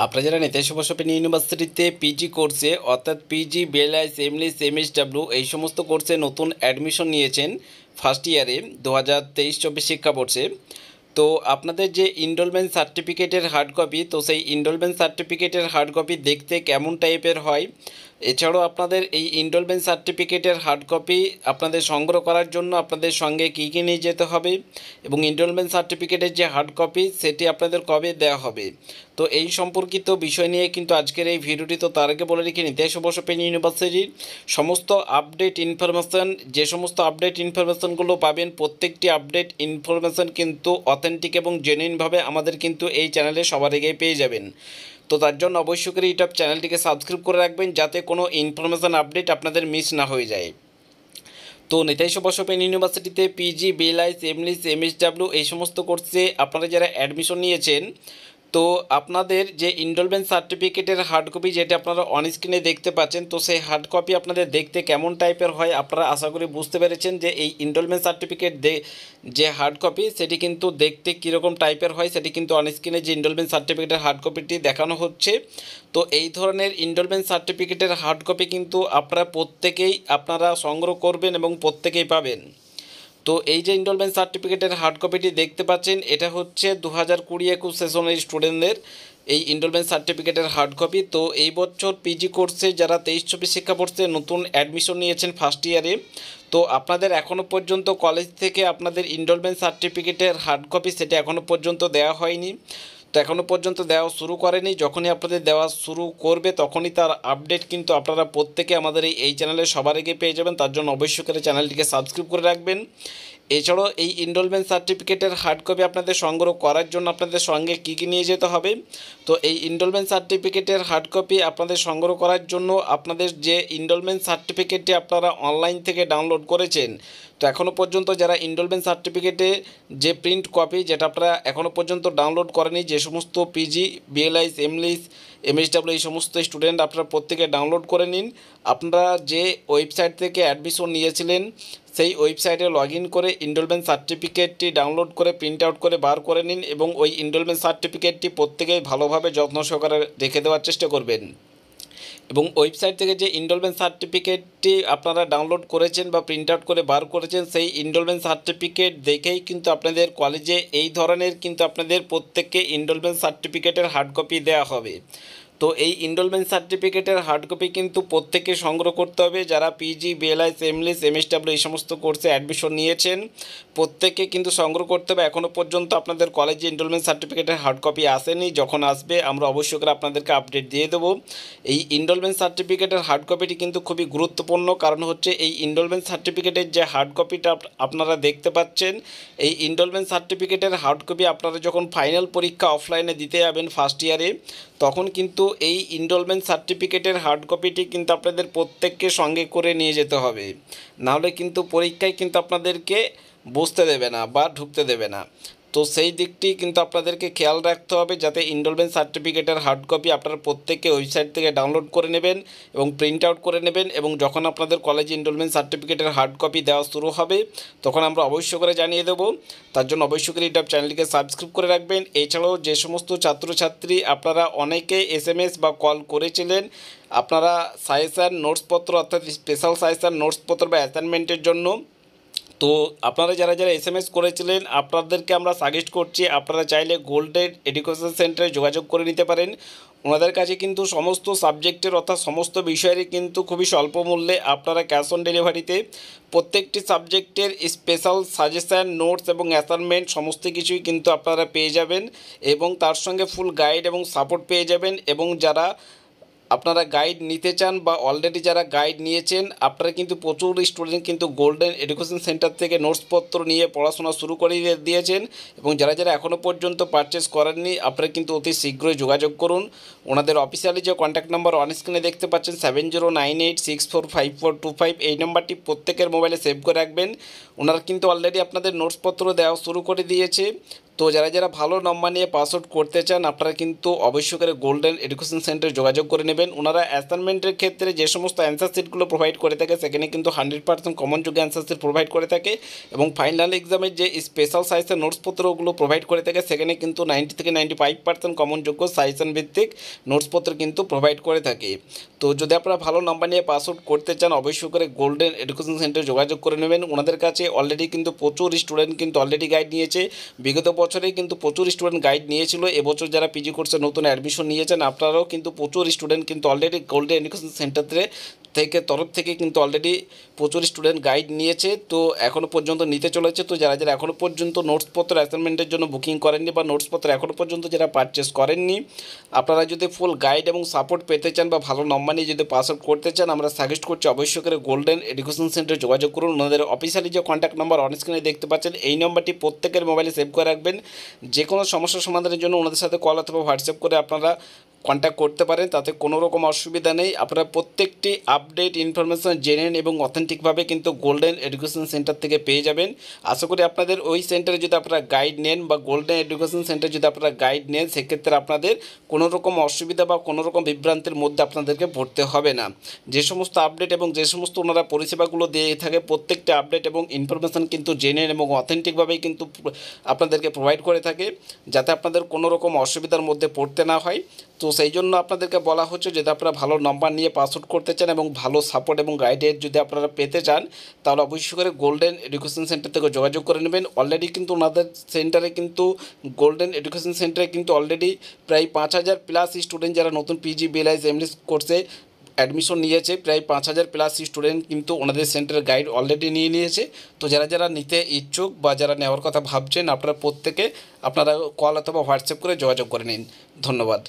আপনারা যারা নেতাজি সুভাষ ওপেন ইউনিভার্সিটিতে পিজি কোর্সে অর্থাৎ পিজি বিএলআই এমএলএস এমএসডব্লিউ এই সমস্ত কোর্সে নতুন অ্যাডমিশন নিয়েছেন ফার্স্ট ইয়ারে 2023-24 শিক্ষাবর্ষে, তো আপনাদের যে ইনরোলমেন্ট সার্টিফিকেটের হার্ড কপি, তো সেই ইনরোলমেন্ট সার্টিফিকেটের হার্ড কপি দেখতে কেমন টাইপের হয়, এছাড়াও আপনাদের এই ইনরোলমেন্ট সার্টিফিকেটের হার্ড কপি আপনাদের সংগ্রহ করার জন্য আপনাদের সঙ্গে কী কী নিয়ে যেতে হবে এবং ইনরোলমেন্ট সার্টিফিকেটের যে হার্ড কপি সেটি আপনাদের কবে দেওয়া হবে, তো এই সম্পর্কিত বিষয় নিয়ে কিন্তু আজকের এই ভিডিওটি। তো তার আগে বলে রেখে নিতে সুভাষ ওপেন ইউনিভার্সিটির সমস্ত আপডেট ইনফরমেশান, যে সমস্ত আপডেট ইনফরমেশানগুলো পাবেন প্রত্যেকটি আপডেট ইনফরমেশান কিন্তু অথেন্টিক এবং জেনুইনভাবে আমাদের কিন্তু এই চ্যানেলে সবার আগেই পেয়ে যাবেন। তো তার জন্য অবশ্যই করে ইউটিউব চ্যানেলটিকে সাবস্ক্রাইব করে রাখবেন যাতে কোনো ইনফরমেশান আপডেট আপনাদের মিস না হয়ে যায়। তো নেতাজি সুভাষ ওপেন ইউনিভার্সিটিতে পিজি বিএলআই এমএলএস এমএসডব্লিউ এই সমস্ত কোর্সে আপনারা যারা অ্যাডমিশন নিয়েছেন, তো আপনাদের যে ইনরোলমেন্ট সার্টিফিকেটের হার্ড কপি যেটা আপনারা অন স্ক্রিনে দেখতে পাচ্ছেন, তো সেই হার্ড কপি আপনাদের দেখতে কেমন টাইপের হয় আপনারা আশা করি বুঝতে পেরেছেন যে এই ইনরোলমেন্ট সার্টিফিকেট যে হার্ড কপি সেটি কিন্তু দেখতে কীরকম টাইপের হয়, সেটি কিন্তু অন স্ক্রিনে যে ইনরোলমেন্ট সার্টিফিকেটের হার্ড কপিটি দেখানো হচ্ছে। তো এই ধরনের ইনরোলমেন্ট সার্টিফিকেটের হার্ড কপি কিন্তু আপনারা সংগ্রহ করবেন এবং প্রত্যেকেই পাবেন। তো এই যে ইনরোলমেন্ট সার্টিফিকেটের হার্ড কপিটি দেখতে পাচ্ছেন, এটা হচ্ছে 2020-21 সেশনের স্টুডেন্টদের এই ইনরোলমেন্ট সার্টিফিকেটের হার্ড কপি। তো এই বছর পিজি কোর্সে যারা 23-24 শিক্ষাবর্ষে নতুন অ্যাডমিশন নিয়েছেন ফার্স্ট ইয়ারে, তো আপনাদের এখনও পর্যন্ত কলেজ থেকে আপনাদের ইনরোলমেন্ট সার্টিফিকেটের হার্ড কপি সেটা এখনও পর্যন্ত দেওয়া হয়নি, তো এখনও পর্যন্ত দেওয়া শুরু করেনি। যখনই আপনাদের দেওয়া শুরু করবে তখনই তার আপডেট কিন্তু আপনারা প্রত্যেকে আমাদের এই চ্যানেলে সবার আগে পেয়ে যাবেন। তার জন্য অবশ্যই করে চ্যানেলটিকে সাবস্ক্রাইব করে রাখবেন। এছাড়াও এই ইনরোলমেন্ট সার্টিফিকেটের হার্ড কপি আপনাদের সংগ্রহ করার জন্য আপনাদের সঙ্গে কী কী নিয়ে যেতে হবে, তো এই ইনরোলমেন্ট সার্টিফিকেটের হার্ড কপি আপনাদের সংগ্রহ করার জন্য আপনাদের যে ইনরোলমেন্ট সার্টিফিকেটটি আপনারা অনলাইন থেকে ডাউনলোড করেছেন, তো এখনও পর্যন্ত যারা ইনরোলমেন্ট সার্টিফিকেটে যে প্রিন্ট কপি যেটা আপনারা এখনও পর্যন্ত ডাউনলোড করেনি, যে সমস্ত পিজি বিএলআই এমএলএস এমএসডব্লিউ এই সমস্ত স্টুডেন্ট আপনারা প্রত্যেকে ডাউনলোড করে নিন। আপনারা যে ওয়েবসাইট থেকে অ্যাডমিশন নিয়েছিলেন সেই ওয়েবসাইটে লগ ইন করে ইনরোলমেন্ট সার্টিফিকেটটি ডাউনলোড করে প্রিন্ট আউট করে বার করে নিন এবং ওই ইনরোলমেন্ট সার্টিফিকেটটি প্রত্যেকেই ভালোভাবে যত্ন সহকারে রেখে দেওয়ার চেষ্টা করবেন। এবং ওয়েবসাইট থেকে যে ইনরোলমেন্ট সার্টিফিকেটটি আপনারা ডাউনলোড করেছেন বা প্রিন্ট আউট করে বার করেছেন, সেই ইনরোলমেন্ট সার্টিফিকেট দেখেই কিন্তু আপনাদের কলেজে এই ধরনের কিন্তু আপনাদের প্রত্যেককে ইনরোলমেন্ট সার্টিফিকেটের হার্ড কপি দেওয়া হবে। তো এই ইনরোলমেন্ট সার্টিফিকেটের হার্ড কপি কিন্তু প্রত্যেকে সংগ্রহ করতে হবে। যারা পিজি বিএলআই এমএলএস এমএসডব্লিউ এই সমস্ত কোর্সে অ্যাডমিশন নিয়েছেন প্রত্যেককে কিন্তু সংগ্রহ করতে হবে। এখনও পর্যন্ত আপনাদের কলেজে ইনরোলমেন্ট সার্টিফিকেটের হার্ড কপি আসেনি, যখন আসবে আমরা অবশ্যই করে আপনাদেরকে আপডেট দিয়ে দেবো। এই ইনরোলমেন্ট সার্টিফিকেটের হার্ড কপিটি কিন্তু খুবই গুরুত্বপূর্ণ, কারণ হচ্ছে এই ইনরোলমেন্ট সার্টিফিকেটের যে হার্ড কপিটা আপনারা দেখতে পাচ্ছেন, এই ইনরোলমেন্ট সার্টিফিকেটের হার্ড কপি আপনারা যখন ফাইনাল পরীক্ষা অফলাইনে দিতে যাবেন ফার্স্ট ইয়ারে, তখন কিন্তু এই ইনরোলমেন্ট সার্টিফিকেটের হার্ড কপিটি কিন্তু আপনাদের প্রত্যেককে সঙ্গে করে নিয়ে যেতে হবে, নাহলে কিন্তু পরীক্ষায় কিন্তু আপনাদেরকে বসতে দেবে না বা ঢুকতে দেবে না। তো সেই দিকটি কিন্তু আপনাদেরকে খেয়াল রাখতে হবে যাতে ইনরোলমেন্ট সার্টিফিকেটের হার্ড কপি আপনারা প্রত্যেককে ওয়েবসাইট থেকে ডাউনলোড করে নেবেন এবং প্রিন্ট আউট করে নেবেন, এবং যখন আপনাদের কলেজে ইনরোলমেন্ট সার্টিফিকেটের হার্ড কপি দেওয়া শুরু হবে তখন আমরা অবশ্যই করে জানিয়ে দেবো। তার জন্য অবশ্যই করে ইউটিউব চ্যানেলটিকে সাবস্ক্রাইব করে রাখবেন। এছাড়াও যে সমস্ত ছাত্রছাত্রী আপনারা অনেকে এসএমএস বা কল করেছিলেন আপনারা সাজেশান নোটসপত্র অর্থাৎ স্পেশাল সাজেশান নোটসপত্র বা অ্যাসাইনমেন্টের জন্য, তো আপনারা যারা যারা এসএমএস করেছিলেন আপনাদেরকে আমরা সাজেস্ট করছি আপনারা চাইলে গোল্ডেন এডুকেশন সেন্টারে যোগাযোগ করে নিতে পারেন। ওনাদের কাছে কিন্তু সমস্ত সাবজেক্টের অর্থাৎ সমস্ত বিষয়েরই কিন্তু খুবই স্বল্প মূল্যে আপনারা ক্যাশ অন ডেলিভারিতে প্রত্যেকটি সাবজেক্টের স্পেশাল সাজেশান নোটস এবং অ্যাসাইনমেন্ট সমস্ত কিছুই কিন্তু আপনারা পেয়ে যাবেন, এবং তার সঙ্গে ফুল গাইড এবং সাপোর্ট পেয়ে যাবেন। এবং যারা আপনারা গাইড নিতে চান বা অলরেডি যারা গাইড নিয়েছেন আপনারা কিন্তু প্রচুর স্টুডেন্ট কিন্তু গোল্ডেন এডুকেশন সেন্টার থেকে নোটসপত্র নিয়ে পড়াশোনা শুরু করে দিয়েছেন, এবং যারা যারা এখনও পর্যন্ত পারচেস করেননি আপনারা কিন্তু অতি শীঘ্রই যোগাযোগ করুন। ওনাদের অফিসিয়ালি যে কন্ট্যাক্ট নাম্বার অন স্ক্রিনে দেখতে পাচ্ছেন 7098645425, এই নাম্বারটি প্রত্যেকের মোবাইলে সেভ করে রাখবেন। ওনারা কিন্তু অলরেডি আপনাদের নোটসপত্র দেওয়া শুরু করে দিয়েছে। তো যারা যারা ভালো নম্বর নিয়ে পাস আউট করতে চান আপনারা কিন্তু অবশ্যই করে গোল্ডেন এডুকেশন সেন্টারে যোগাযোগ করে নেবেন। ওনারা অ্যাসাইনমেন্টের ক্ষেত্রে যে সমস্ত অ্যান্সার শিটগুলো প্রোভাইড করে থাকে সেখানে কিন্তু 100% কমন যোগ্য অ্যান্সার শিট প্রোভাইড করে থাকে, এবং ফাইনাল এক্সামের যে স্পেশাল সাজেশন নোটসপত্রগুলো প্রোভাইড করে থাকে সেখানে কিন্তু 90 থেকে 95% কমন যোগ্য সাজেশন ভিত্তিক নোটসপত্র কিন্তু প্রোভাইড করে থাকে। তো যদি আপনারা ভালো নাম্বার নিয়ে পাস আউট করতে চান অবশ্যই করে গোল্ডেন এডুকেশন সেন্টারে যোগাযোগ করে নেবেন। ওনাদের কাছে অলরেডি কিন্তু প্রচুর স্টুডেন্ট কিন্তু অলরেডি গাইড নিয়েছে, বিগত বছরে কিন্তু প্রচুর স্টুডেন্ট গাইড নিয়েছিল। এবছর যারা পিজি কোর্সে নতুন অ্যাডমিশন নিয়েছেন আপনারাও কিন্তু প্রচুর স্টুডেন্ট কিন্তু অলরেডি গোল্ডেন এডুকেশন সেন্টার তরফ থেকে কিন্তু অলরেডি প্রচুর স্টুডেন্ট গাইড নিয়েছে, তো এখনও পর্যন্ত নিতে চলেছে। তো যারা যারা এখনও পর্যন্ত নোটসপত্র অ্যাসাইনমেন্টের জন্য বুকিং করেননি বা নোটসপত্র এখনও পর্যন্ত যারা পারচেস করেননি, আপনারা যদি ফুল গাইড এবং সাপোর্ট পেতে চান বা ভালো নম্বর নিয়ে যদি পাস আউট করতে চান আমরা সাজেস্ট করছি অবশ্যই করে গোল্ডেন এডুকেশন সেন্টারে যোগাযোগ করুন। ওনাদের অফিসিয়ালি যে কন্ট্যাক্ট নাম্বার অন স্ক্রিনে দেখতে পাচ্ছেন এই নম্বরটি প্রত্যেকের মোবাইলে সেভ করে রাখবেন। যে কোনো সমস্যার সমাধানের জন্য ওনাদের সাথে কল অথবা হোয়াটসঅ্যাপ করে আপনারা কন্ট্যাক্ট করতে পারেন, তাতে কোনো রকম অসুবিধা নেই। আপনারা প্রত্যেকটি আপডেট ইনফরমেশন জেনে এবং অথেন্টিকভাবে কিন্তু গোল্ডেন এডুকেশন সেন্টার থেকে পেয়ে যাবেন। আশা করি আপনাদের ওই সেন্টারে যদি আপনারা গাইড নেন বা গোল্ডেন এডুকেশন সেন্টারে যদি আপনারা গাইড নেন সেক্ষেত্রে আপনাদের কোনো রকম অসুবিধা বা কোনো রকম বিভ্রান্তির মধ্যে আপনাদেরকে পড়তে হবে না। যে সমস্ত আপডেট এবং যে সমস্ত ওনারা পরিষেবাগুলো দিয়ে থাকে প্রত্যেকটা আপডেট এবং ইনফরমেশন কিন্তু জেনে এবং অথেন্টিকভাবেই কিন্তু আপনাদেরকে প্রোভাইড করে থাকে, যাতে আপনাদের কোনো রকম অসুবিধার মধ্যে পড়তে না হয়। তো সেই জন্য আপনাদেরকে বলা হচ্ছে যদি আপনারা ভালো নম্বর নিয়ে পাস আউট করতে চান এবং ভালো সাপোর্ট এবং গাইডের যদি আপনারা পেতে চান তাহলে অবশ্যই করে গোল্ডেন এডুকেশন সেন্টার থেকে যোগাযোগ করে নেবেন। অলরেডি কিন্তু ওনাদের সেন্টারে কিন্তু গোল্ডেন এডুকেশন সেন্টারে কিন্তু অলরেডি প্রায় 5000 প্লাস স্টুডেন্ট যারা নতুন পিজি বিএলআইএস এমএলএস কোর্সে অ্যাডমিশন নিয়েছে, প্রায় 5000 প্লাস স্টুডেন্ট কিন্তু ওনাদের সেন্টারের গাইড অলরেডি নিয়ে নিয়েছে। তো যারা যারা নিতে ইচ্ছুক বা যারা নেওয়ার কথা ভাবছেন আপনারা প্রত্যেকে আপনারা কল অথবা হোয়াটসঅ্যাপ করে যোগাযোগ করে নিন। ধন্যবাদ।